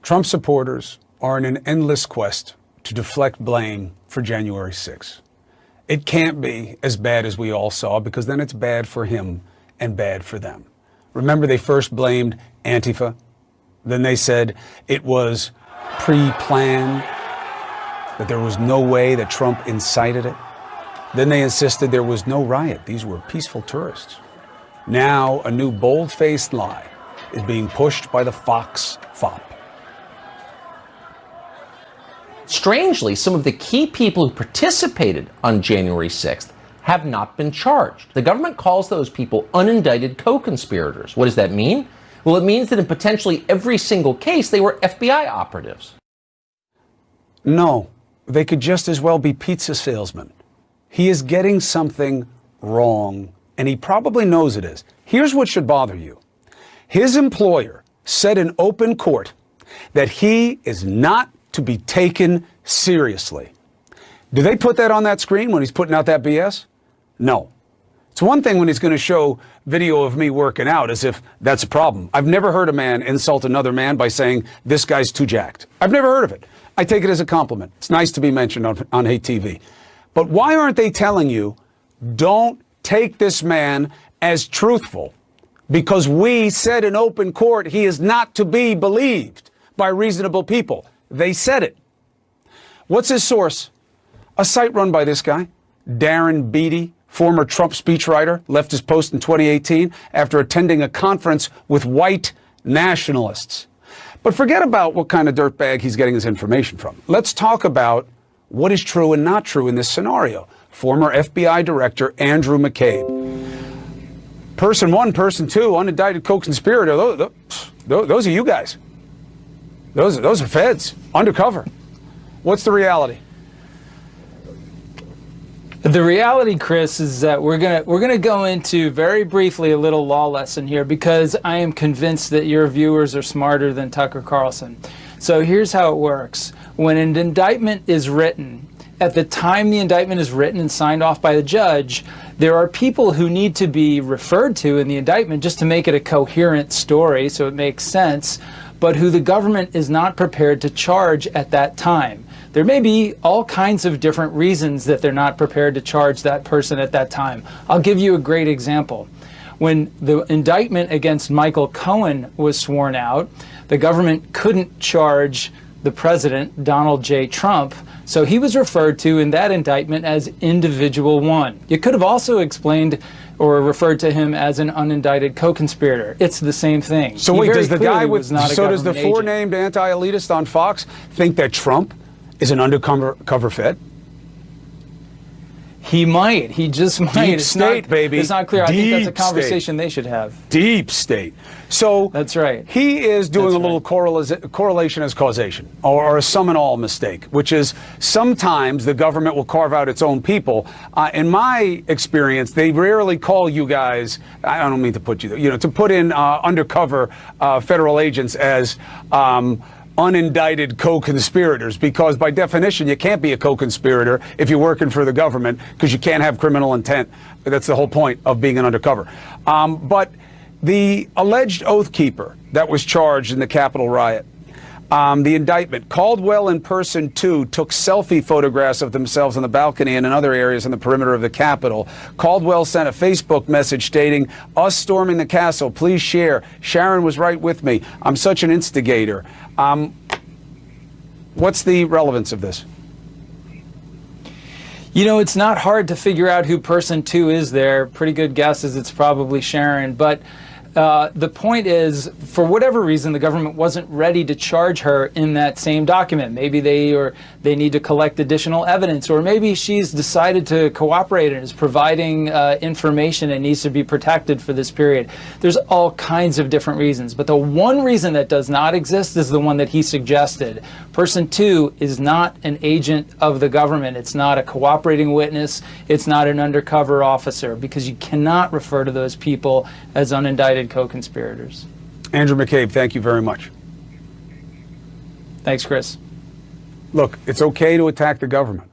Trump supporters are in an endless quest to deflect blame for January 6th. It can't be as bad as we all saw, because then it's bad for him and bad for them. Remember, they first blamed Antifa. Then they said it was pre-planned, that there was no way that Trump incited it. Then they insisted there was no riot. These were peaceful tourists. Now a new bold-faced lie is being pushed by the Fox fop. Strangely, some of the key people who participated on January 6th have not been charged. The government calls those people unindicted co-conspirators. What does that mean? Well, it means that in potentially every single case, they were FBI operatives. No, they could just as well be pizza salesmen. He is getting something wrong, and he probably knows it is. Here's what should bother you. His employer said in open court that he is not to be taken seriously. Do they put that on that screen when he's putting out that BS? No. It's one thing when he's going to show video of me working out as if that's a problem. I've never heard a man insult another man by saying, this guy's too jacked. I've never heard of it. I take it as a compliment. It's nice to be mentioned on Hate TV. But why aren't they telling you, don't take this man as truthful? Because we said in open court he is not to be believed by reasonable people. They said it. What's his source? A site run by this guy, Darren Beattie, former Trump speechwriter, left his post in 2018 after attending a conference with white nationalists. But forget about what kind of dirtbag he's getting his information from. Let's talk about what is true and not true in this scenario. Former FBI Director Andrew McCabe. Person one, person two, unindicted co-conspirator. Those are you guys. Those are feds, undercover. What's the reality? The reality, Chris, is that we're gonna go into very briefly a little law lesson here, because I am convinced that your viewers are smarter than Tucker Carlson. So here's how it works. When an indictment is written, at the time the indictment is written and signed off by the judge, there are people who need to be referred to in the indictment just to make it a coherent story so it makes sense, but who the government is not prepared to charge at that time. There may be all kinds of different reasons that they're not prepared to charge that person at that time. I'll give you a great example. When the indictment against Michael Cohen was sworn out, the government couldn't charge the president, Donald J. Trump, so he was referred to in that indictment as individual one. You could have also explained or referred to him as an unindicted co-conspirator. It's the same thing. So wait, does the guy with, so does the four-named anti-elitist on Fox think that Trump is an undercover Fed? He might. He just might. Deep state, baby. It's not clear. I think that's a conversation state. They should have. Deep state. So that's right. He is doing a little correlation as causation, or a sum and all mistake, which is sometimes the government will carve out its own people. In my experience, they rarely call you guys, I don't mean to put you there, to put in undercover federal agents as unindicted co-conspirators, because by definition you can't be a co-conspirator if you're working for the government, because you can't have criminal intent. That's the whole point of being an undercover. But the alleged oath keeper that was charged in the Capitol riot, the indictment, Caldwell and person two took selfie photographs of themselves on the balcony and in other areas on the perimeter of the Capitol. Caldwell sent a Facebook message stating, "Us storming the castle, please share. Sharon was right with me. I'm such an instigator." What's the relevance of this? You know, it's not hard to figure out who person two is there. Pretty good guess is it's probably Sharon, but the point is, for whatever reason, the government wasn't ready to charge her in that same document. Maybe they need to collect additional evidence, or maybe she's decided to cooperate and is providing information and needs to be protected for this period. There's all kinds of different reasons, but the one reason that does not exist is the one that he suggested. Person two is not an agent of the government. It's not a cooperating witness. It's not an undercover officer, because you cannot refer to those people as unindicted co-conspirators. Andrew McCabe, thank you very much. Thanks, Chris. Look, it's okay to attack the government.